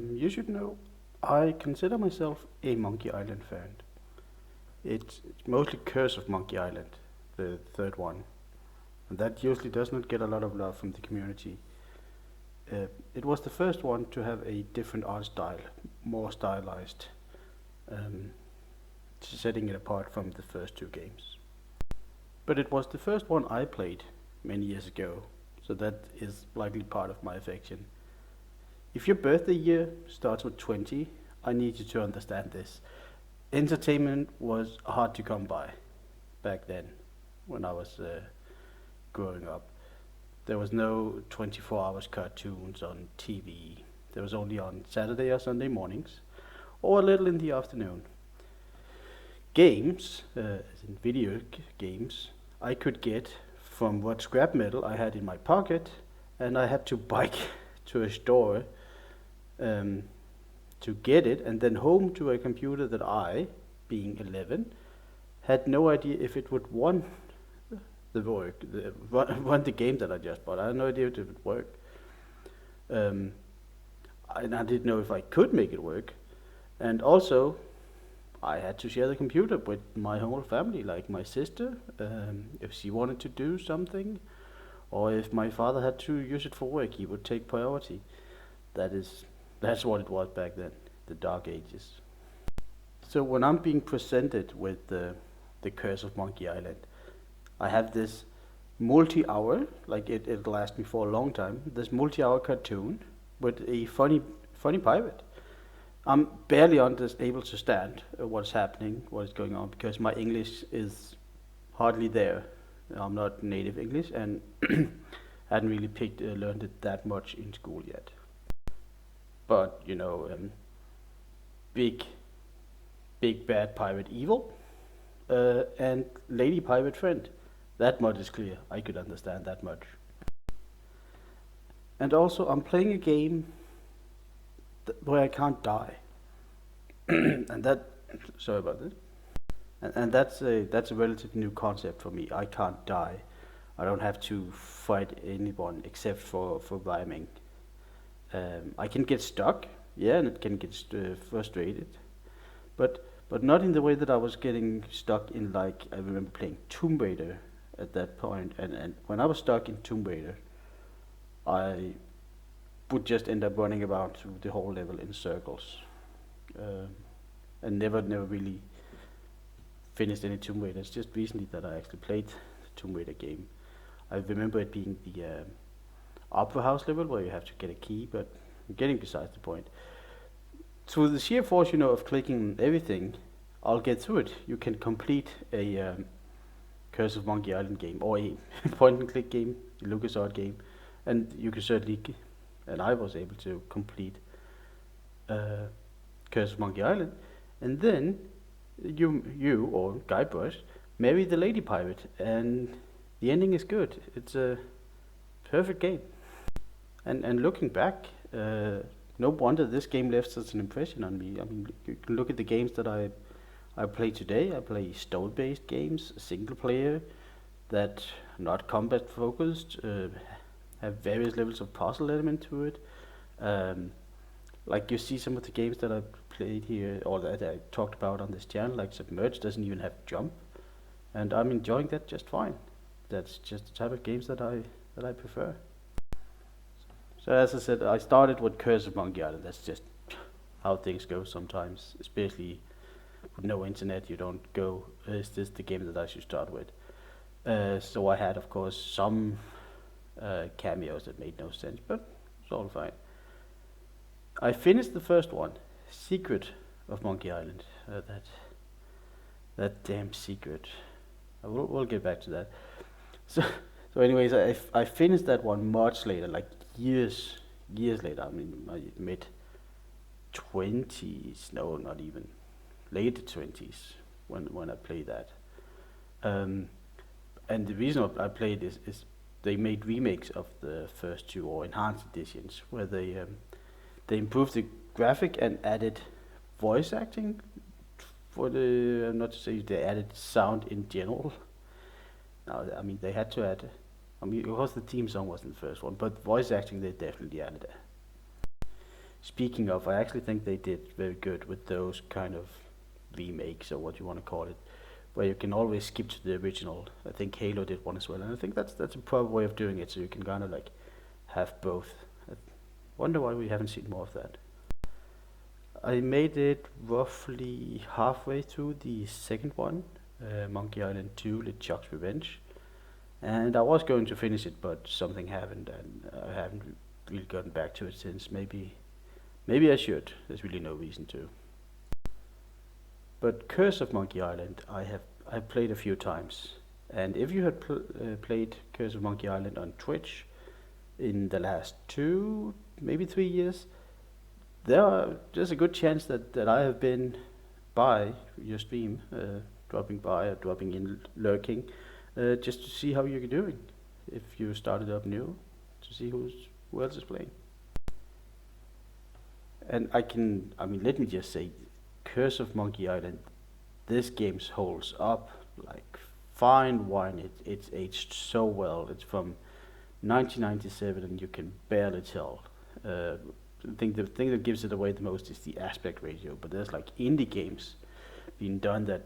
You should know, I consider myself a Monkey Island fan. It's mostly Curse of Monkey Island, the third one, and that usually does not get a lot of love from the community. It was the first one to have a different art style, more stylized, um, setting it apart from the first two games. But it was the first one I played many years ago, so that is likely part of my affection. If your birthday year starts with 20, I need you to understand this. Entertainment was hard to come by back then when I was growing up. There was no 24 hours cartoons on TV. There was only on Saturday or Sunday mornings, or a little in the afternoon. Games, as in games, I could get from what scrap metal I had in my pocket, and I had to bike to a store um, to get it, and then home to a computer that I, being 11, had no idea if it would run the game that I just bought. I had no idea if it would work. Um, and I didn't know if I could make it work. And also, I had to share the computer with my whole family, like my sister, if she wanted to do something, or if my father had to use it for work, he would take priority. That's what it was back then, the dark ages. So when I'm being presented with the Curse of Monkey Island, I have this multi-hour, like it'll last me for a long time, this multi-hour cartoon with a funny pirate. I'm barely able to stand what's happening, what is going on, because my English is hardly there. I'm not native English, and hadn't really learned it that much in school yet. But big, big bad pirate evil, and lady pirate friend. That much is clear. I could understand that much. And also, I'm playing a game where I can't die, and that. Sorry about this. And that's a relatively new concept for me. I can't die. I don't have to fight anyone except for rhyming. I can get stuck, yeah, and it can get frustrated, but not in the way that I was getting stuck in. Like, I remember playing Tomb Raider at that point, and when I was stuck in Tomb Raider, I would just end up running about through the whole level in circles, um, and never really finished any Tomb Raider. It's just recently that I actually played the Tomb Raider game. I remember it being the Opera House level where you have to get a key, but I'm getting besides the point. Through the sheer force, of clicking on everything, I'll get through it. You can complete a Curse of Monkey Island game, or a point and click game, a LucasArts game, and you can certainly, and I was able to complete uh, Curse of Monkey Island, and then you or Guybrush marry the lady pirate, and the ending is good. It's a perfect game. And looking back, no wonder this game left such an impression on me. I mean, you can look at the games that I play today. I play stone-based games, single player, that are not combat focused, have various levels of puzzle element to it. Um, like you see some of the games that I played here, or that I talked about on this channel, like Submerged doesn't even have jump, and I'm enjoying that just fine. That's just the type of games that I prefer. So as I said, I started with Curse of Monkey Island. That's just how things go sometimes, especially with no internet. You don't go, is this the game that I should start with? So I had, of course, some cameos that made no sense, but it's all fine. I finished the first one, Secret of Monkey Island. That damn secret. We'll get back to that. So, so anyways, I finished that one much later, like years later. I mean, my mid 20s, no, not even late 20s when I played that. Um, and the reason I played is they made remakes of the first two, or enhanced editions, where they improved the graphic and added voice acting for the, not to say they added sound in general. Now, I mean, they had to add, I mean, of course the theme song wasn't the first one, but voice acting they definitely added. Speaking of, I actually think they did very good with those kind of remakes or what you want to call it, where you can always skip to the original. I think Halo did one as well, and I think that's a proper way of doing it, so you can kind of like have both. I wonder why we haven't seen more of that. I made it roughly halfway through the second one, Monkey Island 2, LeChuck's Revenge, and I was going to finish it, but something happened, and I haven't really gotten back to it since. Maybe I should. There's really no reason to. But Curse of Monkey Island, I've played a few times, and if you had played Curse of Monkey Island on Twitch in the last 2, maybe 3 years, there's a good chance that I have been by your stream, dropping by or dropping in, lurking, just to see how you're doing. If you started up new, to see who else is playing. And let me just say, Curse of Monkey Island, this game holds up like fine wine. It's aged so well. It's from 1997, and you can barely tell. The thing that gives it away the most is the aspect ratio. But there's like indie games being done that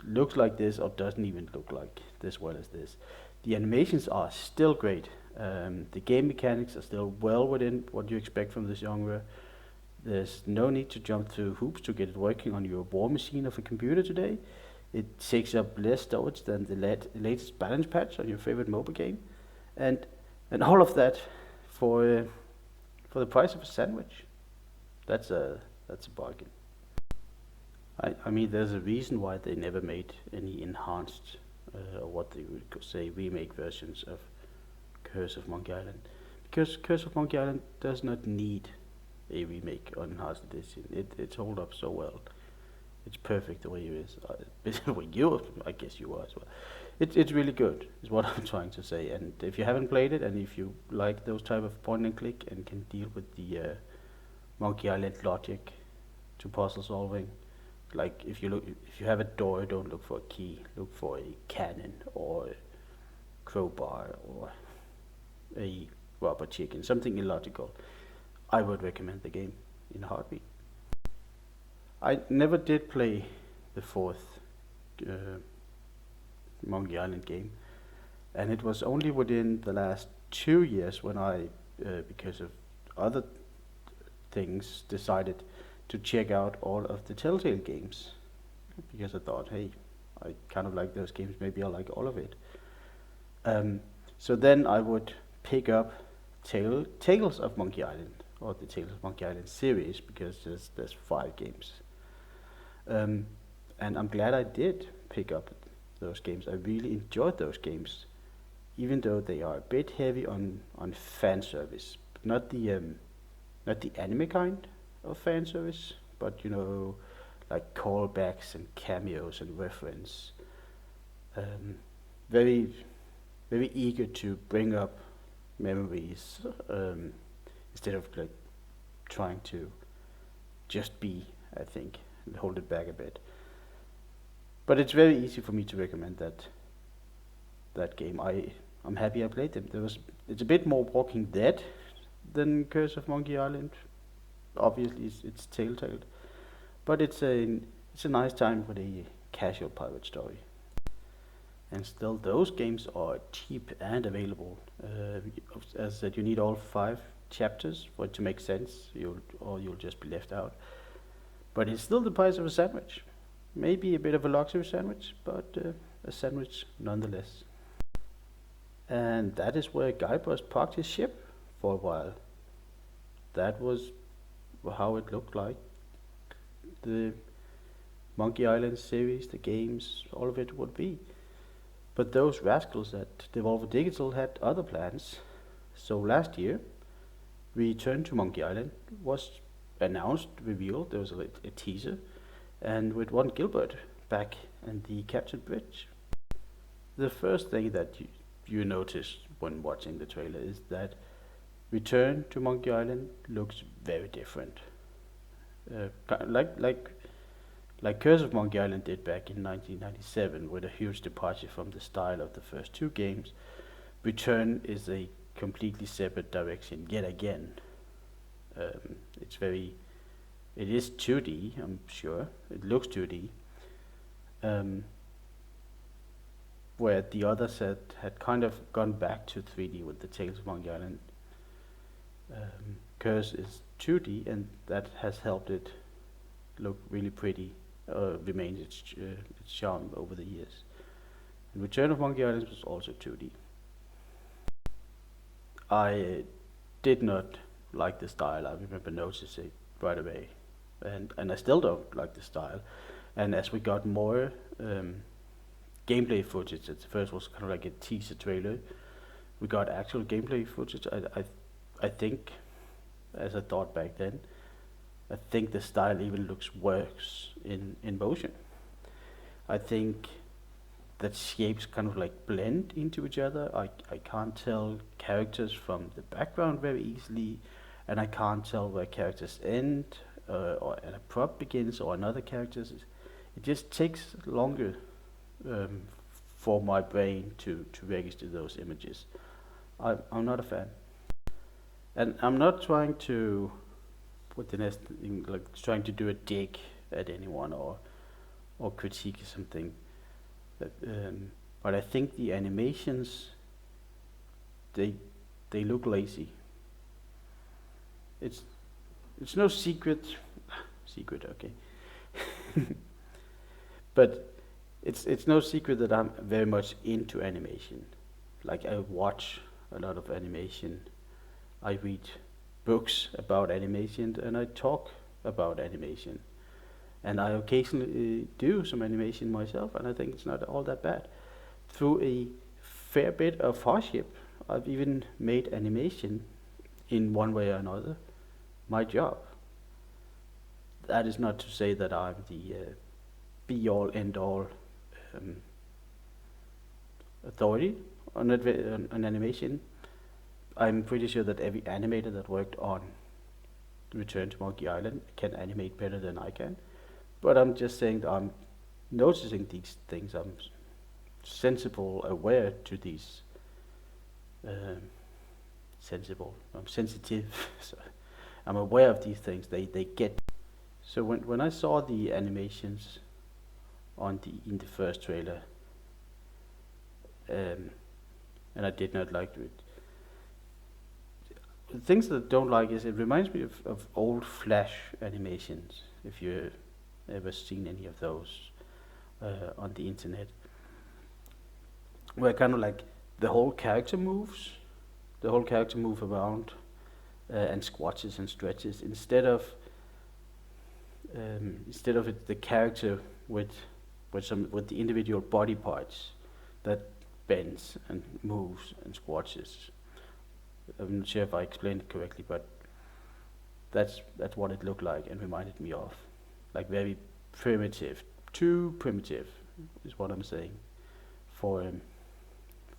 looks like this or doesn't even look like this well as this. The animations are still great. The game mechanics are still well within what you expect from this genre. There's no need to jump through hoops to get it working on your war machine of a computer today. It takes up less storage than the latest balance patch on your favorite mobile game, and all of that for the price of a sandwich. That's a bargain. I mean, there's a reason why they never made any enhanced or what they would say remake versions of Curse of Monkey Island, because Curse of Monkey Island does not need a remake on enhanced edition. It's hold up so well. It's perfect the way it is. I guess you are as well. It's really good, is what I'm trying to say. And if you haven't played it, and if you like those type of point and click and can deal with the Monkey Island logic to puzzle solving, like if you have a door, don't look for a key. Look for a cannon or a crowbar or a rubber chicken, something illogical. I would recommend the game in a heartbeat. I never did play the fourth Monkey Island game, and it was only within the last 2 years when I, because of other things, decided to check out all of the Telltale games, because I thought, hey, I kind of like those games, maybe I like all of it. So then I would pick up Tales of Monkey Island, or the Tales of Monkey Island series, because there's 5 games. And I'm glad I did pick up those games. I really enjoyed those games, even though they are a bit heavy on fan service. Not the anime kind of fan service, but like callbacks and cameos and reference. Very, very eager to bring up memories, instead of like trying to just be, I think, and hold it back a bit. But it's very easy for me to recommend that game. I'm happy I played them. It's a bit more Walking Dead than Curse of Monkey Island. Obviously, it's Telltale, but it's a nice time with a casual pirate story. And still, those games are cheap and available. As I said, you need all 5 chapters for it to make sense, you'll just be left out. But it's still the price of a sandwich. Maybe a bit of a luxury sandwich, but a sandwich nonetheless. And that is where Guybrush parked his ship for a while. That was how it looked like. The Monkey Island series, the games, all of it would be. But those rascals at Devolver Digital had other plans. So last year, Return to Monkey Island was announced, revealed. There was a teaser, and with Ron Gilbert back in the Captain Bridge. The first thing that you notice when watching the trailer is that Return to Monkey Island looks very different. Like Curse of Monkey Island did back in 1997, with a huge departure from the style of the first 2 games. Return is a completely separate direction yet again. It's very, it is 2D, I'm sure. It looks 2D. Um, where the other set had kind of gone back to 3D with the Tales of Monkey Island. Curse is 2D, and that has helped it look really pretty, remains its charm over the years. And Return of Monkey Island was also 2D. I did not like the style. I remember noticing it right away, and I still don't like the style. And as we got more gameplay footage, at first was kind of like a teaser trailer. We got actual gameplay footage. I think, as I thought back then, I think the style even looks worse in motion. I think that shapes kind of like blend into each other. I can't tell characters from the background very easily, and I can't tell where characters end, or a prop begins, or another character's. It just takes longer for my brain to register those images. I'm not a fan. And I'm not trying to put the next thing, like trying to do a dig at anyone or critique something. But I think the animations they look lazy. It's no secret, okay. But it's no secret that I'm very much into animation. Like, I watch a lot of animation. I read books about animation, and I talk about animation. And I occasionally do some animation myself, and I think it's not all that bad. Through a fair bit of hardship, I've even made animation in one way or another my job. That is not to say that I'm the be-all, end-all authority on animation. I'm pretty sure that every animator that worked on Return to Monkey Island can animate better than I can. But I'm just saying that I'm noticing these things. I'm aware to these. I'm sensitive. So I'm aware of these things. They get. So when I saw the animations in the first trailer, and I did not like it. The things that I don't like is it reminds me of old Flash animations. If you ever seen any of those on the internet, where kind of like the whole character moves around and squatches and stretches instead of it, the character with the individual body parts that bends and moves and squatches. I'm not sure if I explained it correctly, but that's what it looked like and reminded me of. Like, very primitive, too primitive is what I'm saying for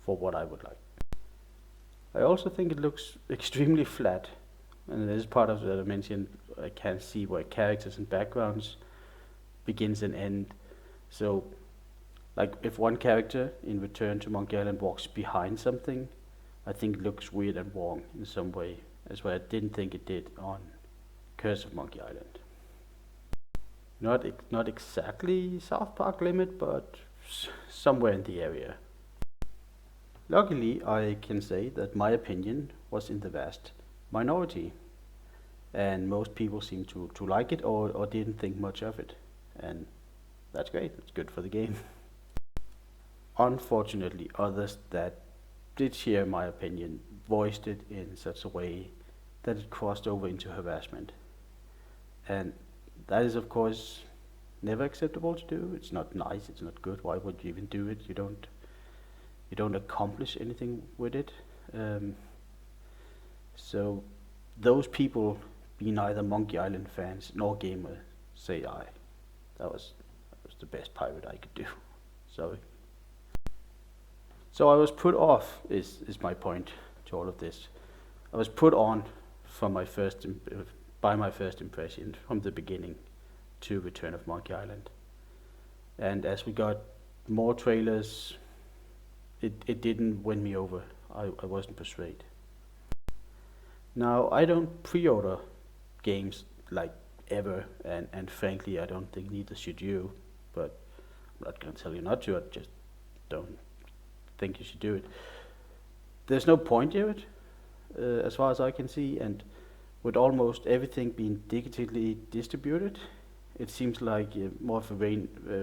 what I would like. I also think it looks extremely flat, and this is part of that I mentioned. I can't see where characters and backgrounds begins and end. So, like, if one character in Return to Monkey Island walks behind something, I think it looks weird and wrong in some way, as well I didn't think it did on Curse of Monkey Island. Not exactly South Park limit, but somewhere in the area. Luckily, I can say that my opinion was in the vast minority, and most people seem to like it or didn't think much of it, and that's great. It's good for the game. Unfortunately, others that did share my opinion voiced it in such a way that it crossed over into harassment, and that is, of course, never acceptable to do. It's not nice. It's not good. Why would you even do it? You don't accomplish anything with it. So those people, be neither Monkey Island fans nor gamers, say I. That was the best pirate I could do. Sorry. So I was put off. Is my point to all of this? I was put on from by my first impression from the beginning to Return of Monkey Island, and as we got more trailers, it didn't win me over. I wasn't persuaded. Now, I don't pre-order games like ever, and frankly, I don't think neither should you. But I'm not gonna tell you not to. I just don't think you should do it. There's no point to it, as far as I can see, and with almost everything being digitally distributed, it seems like more of a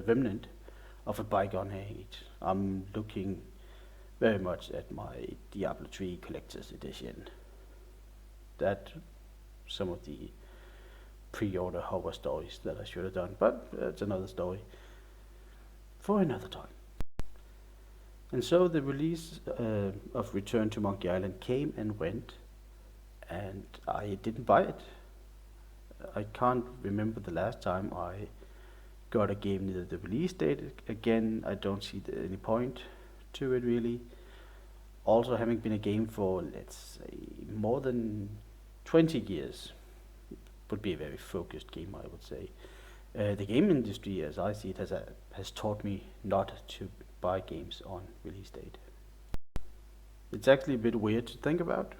remnant of a bygone age. I'm looking very much at my Diablo 3 Collector's Edition. That some of the pre-order horror stories that I should have done, but that's another story for another time. And so the release of Return to Monkey Island came and went, and I didn't buy it. I can't remember the last time I got a game near the release date. Again, I don't see any point to it really. Also, having been a game for, let's say, more than 20 years, would be a very focused game, I would say. The game industry, as I see it, has taught me not to buy games on release date. It's actually a bit weird to think about.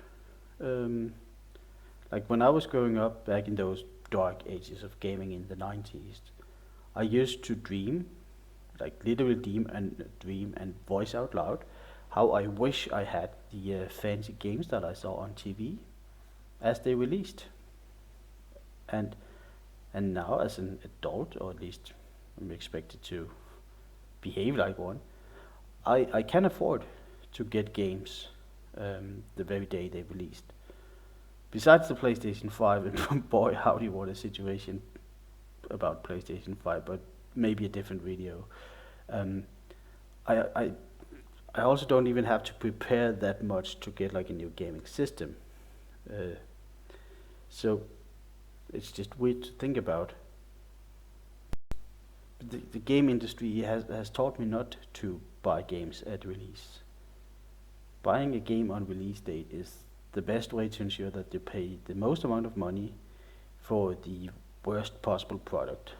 Like when I was growing up back in those dark ages of gaming in the 90s, I used to dream, like literally dream and voice out loud, how I wish I had the fancy games that I saw on TV as they released. And now as an adult, or at least I'm expected to behave like one, I can afford to get games the very day they released. Besides the PlayStation 5, and boy howdy what a situation about PlayStation 5, but maybe a different video. I, I, I also don't even have to prepare that much to get like a new gaming system. So it's just weird to think about. The game industry has taught me not to buy games at release. Buying a game on release date is the best way to ensure that you pay the most amount of money for the worst possible product,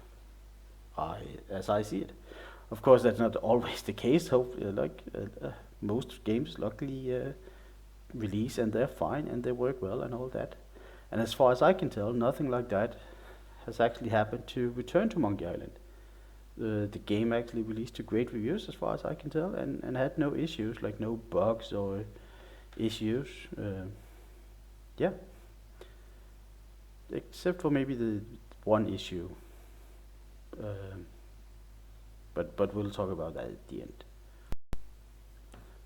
as I see it. Of course, that's not always the case. Most games, luckily, release and they're fine and they work well and all that. And as far as I can tell, nothing like that has actually happened to Return to Monkey Island. The game actually released to great reviews, as far as I can tell, and had no issues, like no bugs or issues. Yeah, except for maybe the one issue. But we'll talk about that at the end.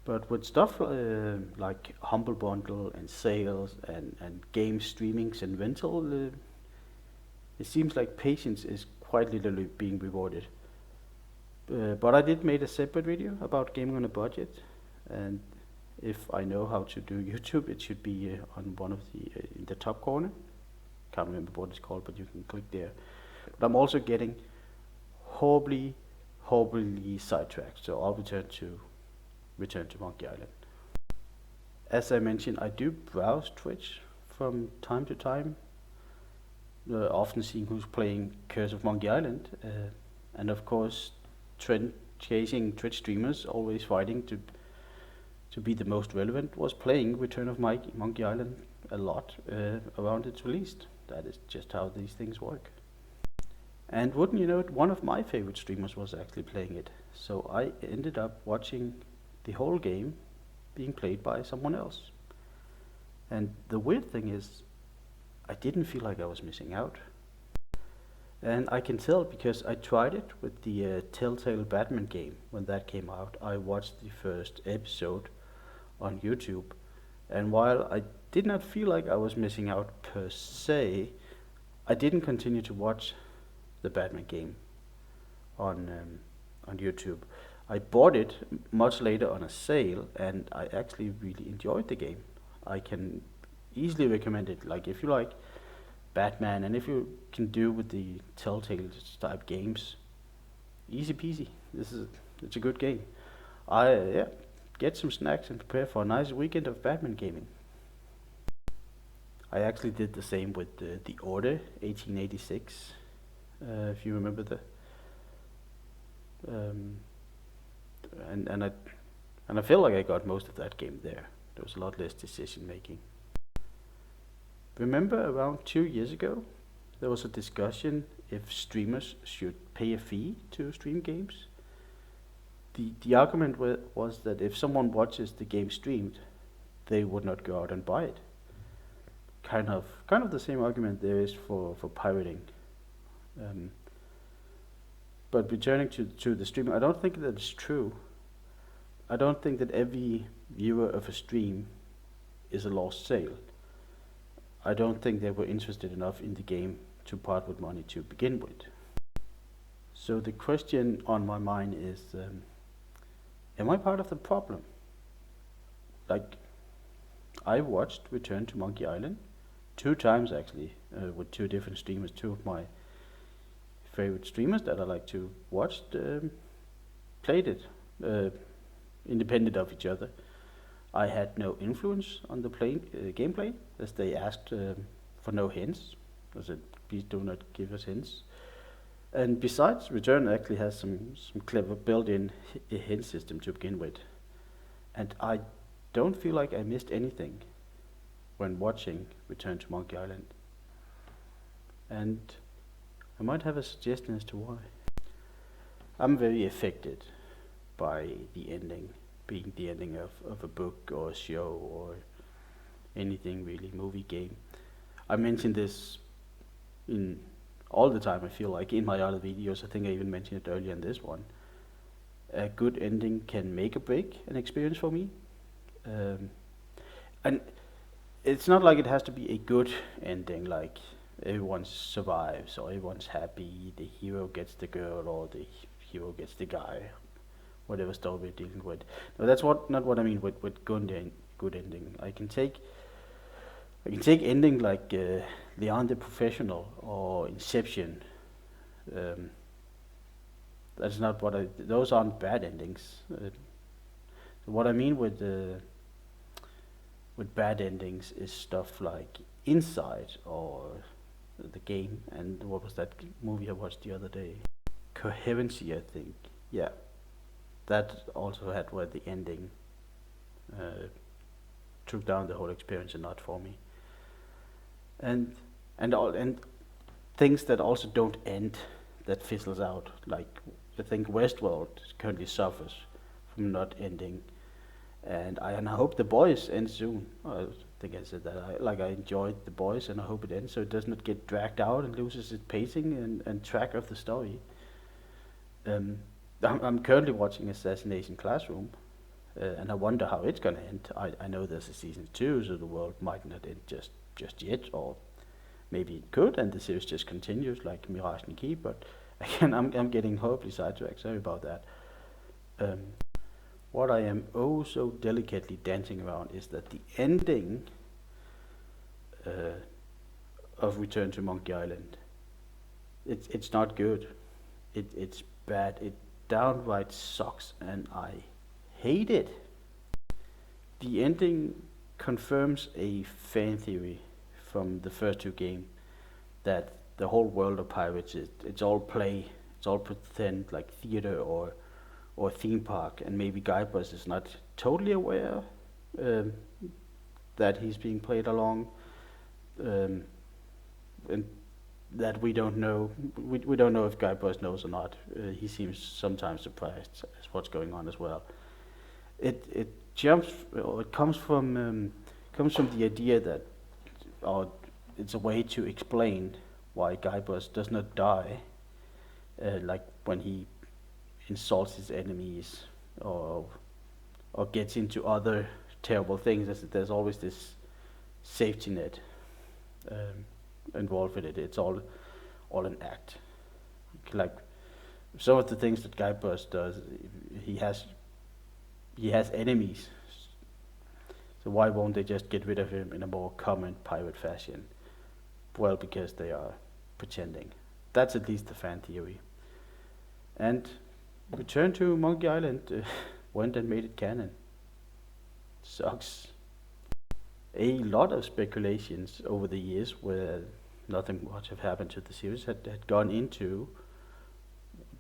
But with stuff like Humble Bundle and sales and game streamings and rental, it seems like patience is quite literally being rewarded. But I did made a separate video about gaming on a budget, and if I know how to do YouTube, it should be on one of the in the top corner. Can't remember what it's called, but you can click there. But I'm also getting horribly sidetracked, so I'll return to Monkey Island. As I mentioned, I do browse Twitch from time to time, often seeing who's playing Curse of Monkey Island, and of course, trend chasing Twitch streamers always fighting to be the most relevant was playing Return of Monkey Island a lot around its release. That is just how these things work. And wouldn't you know it, one of my favorite streamers was actually playing it. So I ended up watching the whole game being played by someone else. And the weird thing is, I didn't feel like I was missing out. And I can tell because I tried it with the Telltale Batman game when that came out. I watched the first episode on YouTube, and while I did not feel like I was missing out per se, I didn't continue to watch the Batman game on YouTube. I bought it much later on a sale, and I actually really enjoyed the game. I can easily recommend it. Like if you like Batman, and if you can do with the Telltale type games, easy peasy. It's a good game. Get some snacks and prepare for a nice weekend of Batman gaming. I actually did the same with the Order 1886. If you remember and I feel like I got most of that game there. There was a lot less decision making. Remember around 2 years ago, there was a discussion if streamers should pay a fee to stream games. The argument was that if someone watches the game streamed, they would not go out and buy it. Kind of the same argument there is for pirating. Um, but returning to the streaming, I don't think that is true. I don't think that every viewer of a stream is a lost sale. I don't think they were interested enough in the game to part with money to begin with. So the question on my mind is, am I part of the problem? Like, I watched Return to Monkey Island 2 times actually, with 2 different streamers. 2 of my favorite streamers that I like to watch played it, uh, independent of each other. I had no influence on the gameplay, as they asked for no hints. They said, please do not give us hints. And besides, Return actually has some clever built-in hint system to begin with. And I don't feel like I missed anything when watching Return to Monkey Island. And I might have a suggestion as to why. I'm very affected by the ending, being the ending of a book or a show or anything really, movie, game. I mentioned this in all the time, I feel like, in my other videos. I think I even mentioned it earlier in this one. A good ending can make or break an experience for me. Um, and it's not like it has to be a good ending, like everyone survives or everyone's happy, the hero gets the girl or the hero gets the guy, whatever story we're dealing with. No, that's not what I mean with good ending. I can take ending like Leon the Professional or Inception. Um, that's not what I. Those aren't bad endings. What I mean with bad endings is stuff like Inside or the game, and what was that movie I watched the other day? Coherency, I think. Yeah, that also had where the ending uh, took down the whole experience and not for me. And and things that also don't end, that fizzles out. Like I think Westworld currently suffers from not ending, and I hope The Boys ends soon. I think I said that. I enjoyed The Boys, and I hope it ends so it does not get dragged out and loses its pacing and track of the story. Um, I'm currently watching Assassination Classroom, and I wonder how it's gonna end. I know there's a season 2, so the world might not end just yet, or maybe it could, and the series just continues like Mirage Nikki. But again, I'm getting horribly sidetracked. Sorry about that. Um, what I am oh so delicately dancing around is that the ending uh, of Return to Monkey Island, it's not good. It's bad. It downright sucks, and I hate it. The ending confirms a fan theory from the first 2 games that the whole world of pirates it's all play, it's all pretend, like theater or theme park, and maybe Guybrush is not totally aware um, that he's being played along, um, and that we don't know if Guybrush knows or not. He seems sometimes surprised as what's going on as well. It jumps or it comes from the idea that it's a way to explain why Guybrush does not die, like when he insults his enemies or or gets into other terrible things. There's always this safety net um, involved with it. It's all an act. Like some of the things that Guybrush does, he has he has enemies. So why won't they just get rid of him in a more common pirate fashion? Well, because they are pretending. That's at least the fan theory. And Return to Monkey Island went and made it canon. Sucks. A lot of speculations over the years where nothing much have happened to the series had gone into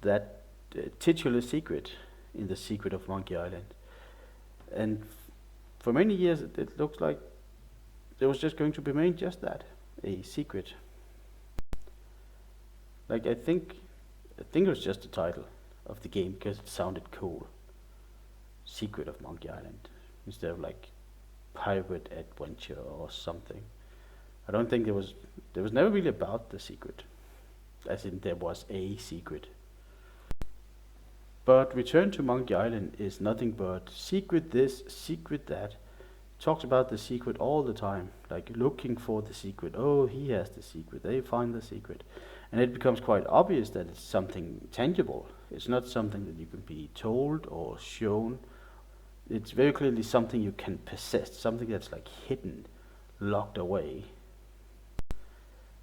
that titular secret in the secret of Monkey Island. And for many years it looks like it was just going to remain just that, a secret. Like I think it was just the title of the game because it sounded cool. Secret of Monkey Island instead of like pirate adventure or something. I don't think there was never really about the secret, as in there was a secret. But Return to Monkey Island is nothing but secret this, secret that. Talks about the secret all the time, like looking for the secret. Oh, he has the secret. They find the secret, and it becomes quite obvious that it's something tangible. It's not something that you can be told or shown. It's very clearly something you can possess, something that's like hidden, locked away.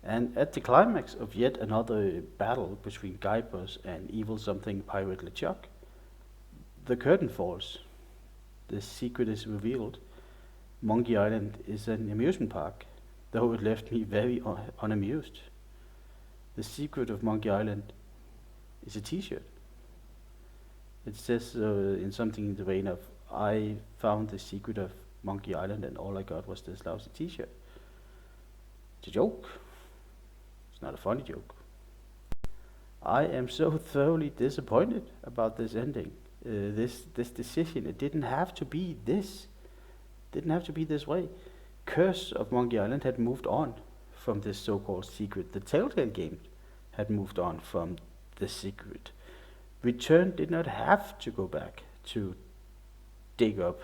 And at the climax of yet another battle between Guybrush and evil something Pirate LeChuck, the curtain falls. The secret is revealed. Monkey Island is an amusement park, though it left me very unamused. The secret of Monkey Island is a T-shirt. It says in something in the vein of, "I found the secret of Monkey Island, and all I got was this lousy T-shirt." It's a joke. It's not a funny joke. I am so thoroughly disappointed about this ending. This decision. It didn't have to be this. Didn't have to be this way. Curse of Monkey Island had moved on from this so-called secret. The Telltale game had moved on from the secret. Return did not have to go back to dig up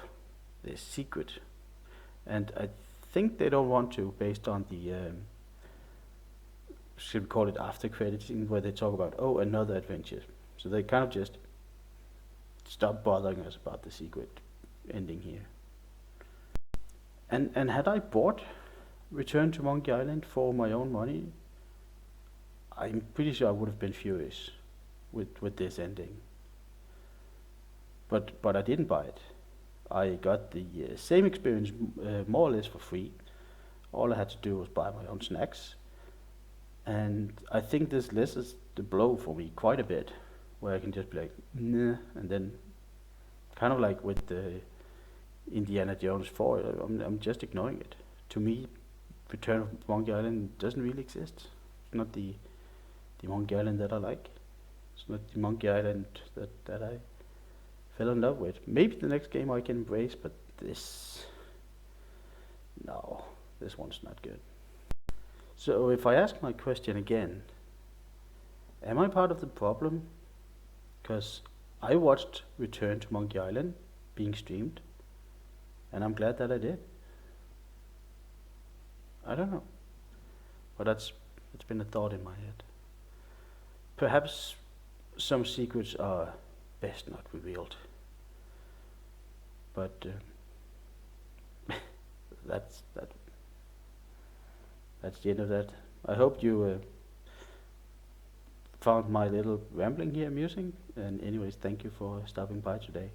this secret. And I think they don't want to, based on the, should we call it after credits scene, where they talk about, oh, another adventure. So they kind of just stop bothering us about the secret ending here. And had I bought Return to Monkey Island for my own money, I'm pretty sure I would have been furious with this ending. But I didn't buy it. I got the same experience more or less for free. All I had to do was buy my own snacks. And I think this lessens the blow for me quite a bit, where I can just be like, nah, and then kind of like with the Indiana Jones 4, I'm just ignoring it. To me, Return of Monkey Island doesn't really exist. It's not the Monkey Island that I like. It's not the Monkey Island that I fell in love with. Maybe the next game I can embrace, but no, this one's not good. So if I ask my question again, am I part of the problem? Because I watched Return to Monkey Island being streamed, and I'm glad that I did. I don't know, but it's been a thought in my head. Perhaps some secrets are best not revealed, but that's the end of that. I hope you found my little rambling here amusing, and anyways, thank you for stopping by today.